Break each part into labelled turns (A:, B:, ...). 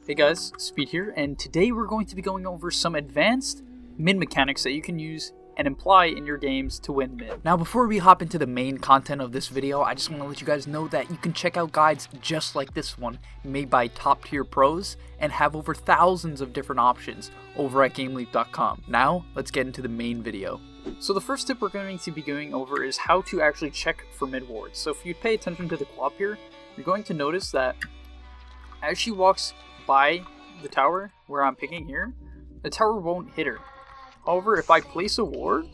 A: Hey guys, Speed here, and today we're going to be going over some advanced mid mechanics that you can use and imply in your games to win mid. Now before we hop into the main content of this video, I just want to let you guys know that you can check out guides just like this one, made by top tier pros, and have over thousands of different options over at GameLeap.com. Now, let's get into the main video. So the first tip we're going to be going over is how to actually check for mid wards. So if you pay attention to the co-op here, you're going to notice that as she walks by the tower where I'm picking here, the tower won't hit her. However, if I place a ward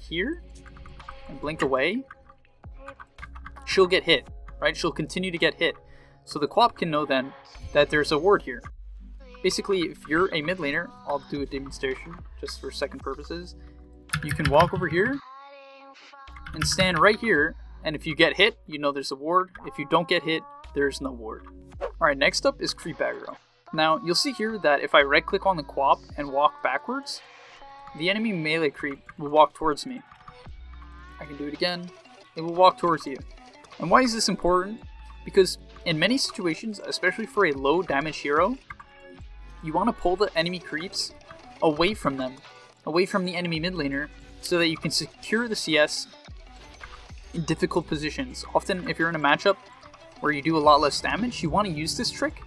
A: here and blink away, she'll get hit, right? She'll continue to get hit. So the co-op can know then that there's a ward here. Basically, if you're a mid laner, I'll do a demonstration just for second purposes. You can walk over here and stand right here, and if you get hit, you know there's a ward. If you don't get hit, there's no ward. Alright, next up is creep aggro. Now, you'll see here that if I right click on the co-op and walk backwards, the enemy melee creep will walk towards me. I can do it again. It will walk towards you. And why is this important? Because in many situations, especially for a low damage hero, you want to pull the enemy creeps away from them, away from the enemy mid laner, so that you can secure the CS in difficult positions. Often, if you're in a matchup where you do a lot less damage, you want to use this trick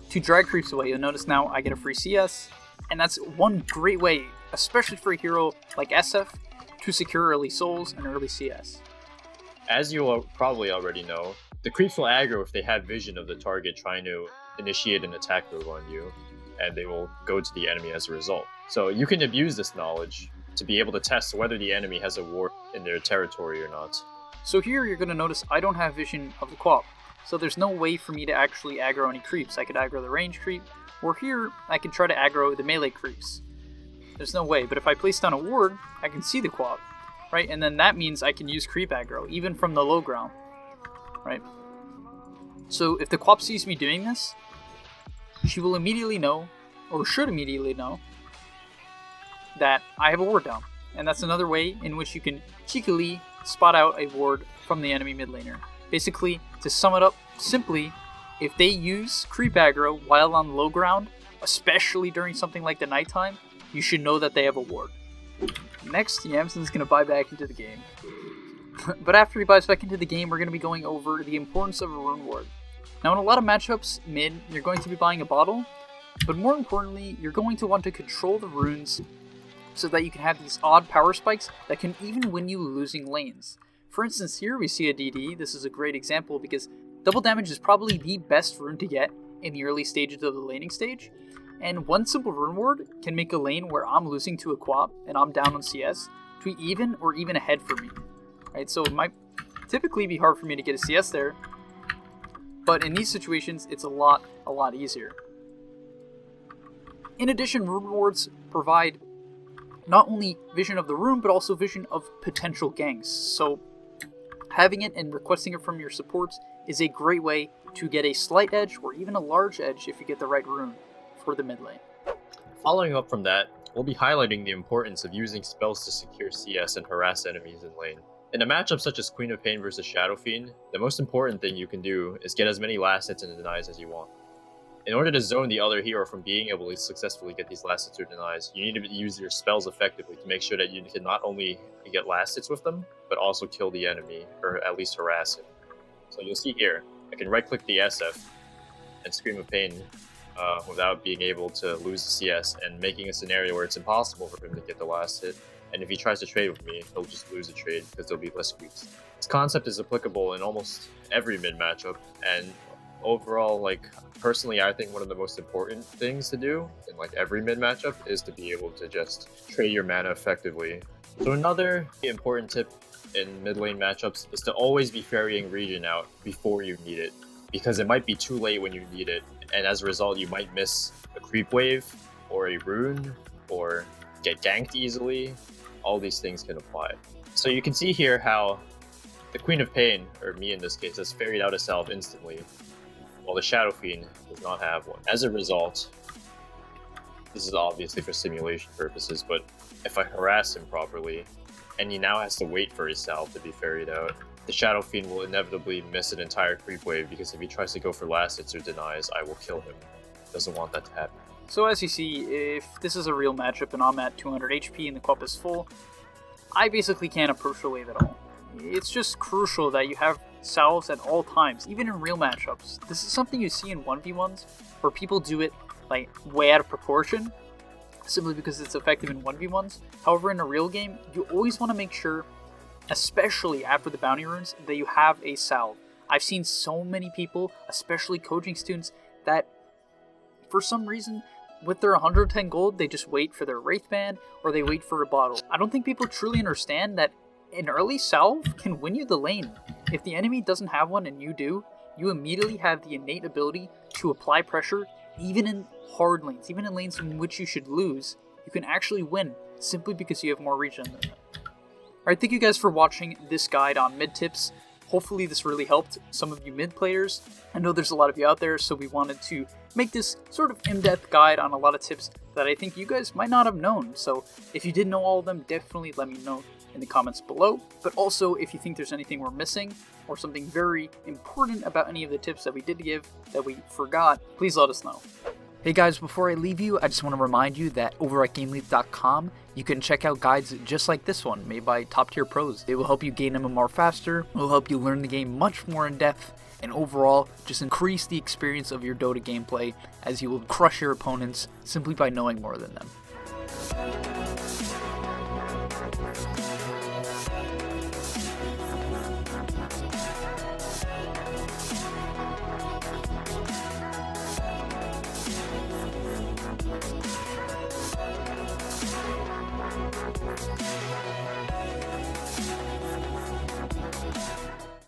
A: to drag creeps away. You'll notice now I get a free CS, and that's one great way, especially for a hero like SF, to secure early souls and early CS.
B: As you probably already know, the creeps will aggro if they have vision of the target trying to initiate an attack move on you, and they will go to the enemy as a result. So you can abuse this knowledge to be able to test whether the enemy has a ward in their territory or not.
A: So here you're going to notice I don't have vision of the co-op, so there's no way for me to actually aggro any creeps. I could aggro the range creep, or here I can try to aggro the melee creeps. There's no way, but if I place down a ward, I can see the co-op, right? And then that means I can use creep aggro, even from the low ground, right? So if the co-op sees me doing this, she will immediately know, or should immediately know, that I have a ward down. And that's another way in which you can cheekily spot out a ward from the enemy mid laner. Basically, to sum it up simply, if they use creep aggro while on low ground, especially during something like the nighttime, you should know that they have a ward. Next, Yamsun's going to buy back into the game. But after he buys back into the game, we're going to be going over the importance of a rune ward. Now in a lot of matchups mid, you're going to be buying a bottle, but more importantly, you're going to want to control the runes so that you can have these odd power spikes that can even win you losing lanes. For instance, here we see a DD. This is a great example because double damage is probably the best rune to get in the early stages of the laning stage, and one simple rune ward can make a lane where I'm losing to a co-op and I'm down on CS to even or even ahead for me. Right, so it might typically be hard for me to get a CS there, but in these situations it's a lot easier. In addition, rune wards provide not only vision of the rune, but also vision of potential ganks. So having it and requesting it from your supports is a great way to get a slight edge or even a large edge if you get the right rune for the mid lane.
B: Following up from that, we'll be highlighting the importance of using spells to secure CS and harass enemies in lane. In a matchup such as Queen of Pain versus Shadow Fiend, the most important thing you can do is get as many last hits and denies as you want. In order to zone the other hero from being able to successfully get these last hits or denies, you need to use your spells effectively to make sure that you can not only get last hits with them, but also kill the enemy, or at least harass him. So you'll see here, I can right-click the SF and Scream of Pain without being able to lose the CS, and making a scenario where it's impossible for him to get the last hit. And if he tries to trade with me, he'll just lose the trade because there'll be less creeps. This concept is applicable in almost every mid matchup, and overall, personally, I think one of the most important things to do in every mid matchup is to be able to just trade your mana effectively. So another important tip in mid lane matchups is to always be ferrying regen out before you need it, because it might be too late when you need it, and as a result you might miss a creep wave or a rune or get ganked easily. All these things can apply. So you can see here how the Queen of Pain, or me in this case, has ferried out a salve instantly, while the Shadow Fiend does not have one. As a result, this is obviously for simulation purposes, but if I harass him properly, and he now has to wait for his salve to be ferried out, the Shadow Fiend will inevitably miss an entire creep wave, because if he tries to go for last hits or denies, I will kill him. doesn't want that to happen.
A: So as you see, if this is a real matchup and I'm at 200 HP and the cup is full, I basically can't approach the wave at all. It's just crucial that you have salves at all times, even in real matchups. This is something you see in 1v1s, where people do it like way out of proportion, simply because it's effective in 1v1s. However, in a real game, you always want to make sure, especially after the bounty runes, that you have a salve. I've seen so many people, especially coaching students, that for some reason, with their 110 gold, they just wait for their Wraith Band or they wait for a bottle. I don't think people truly understand that an early salve can win you the lane. If the enemy doesn't have one and you do, you immediately have the innate ability to apply pressure even in hard lanes, even in lanes in which you should lose. You can actually win simply because you have more regen than them. Alright, thank you guys for watching this guide on mid tips. Hopefully this really helped some of you mid players. I know there's a lot of you out there, so we wanted to make this sort of in-depth guide on a lot of tips that I think you guys might not have known. So if you did know all of them, definitely let me know in the comments below. But also, if you think there's anything we're missing or something very important about any of the tips that we did give that we forgot, please let us know. Hey guys, before I leave you, I just want to remind you that over at GameLeap.com, you can check out guides just like this one, made by top tier pros. It will help you gain MMR faster, it will help you learn the game much more in depth, and overall, just increase the experience of your Dota gameplay as you will crush your opponents simply by knowing more than them.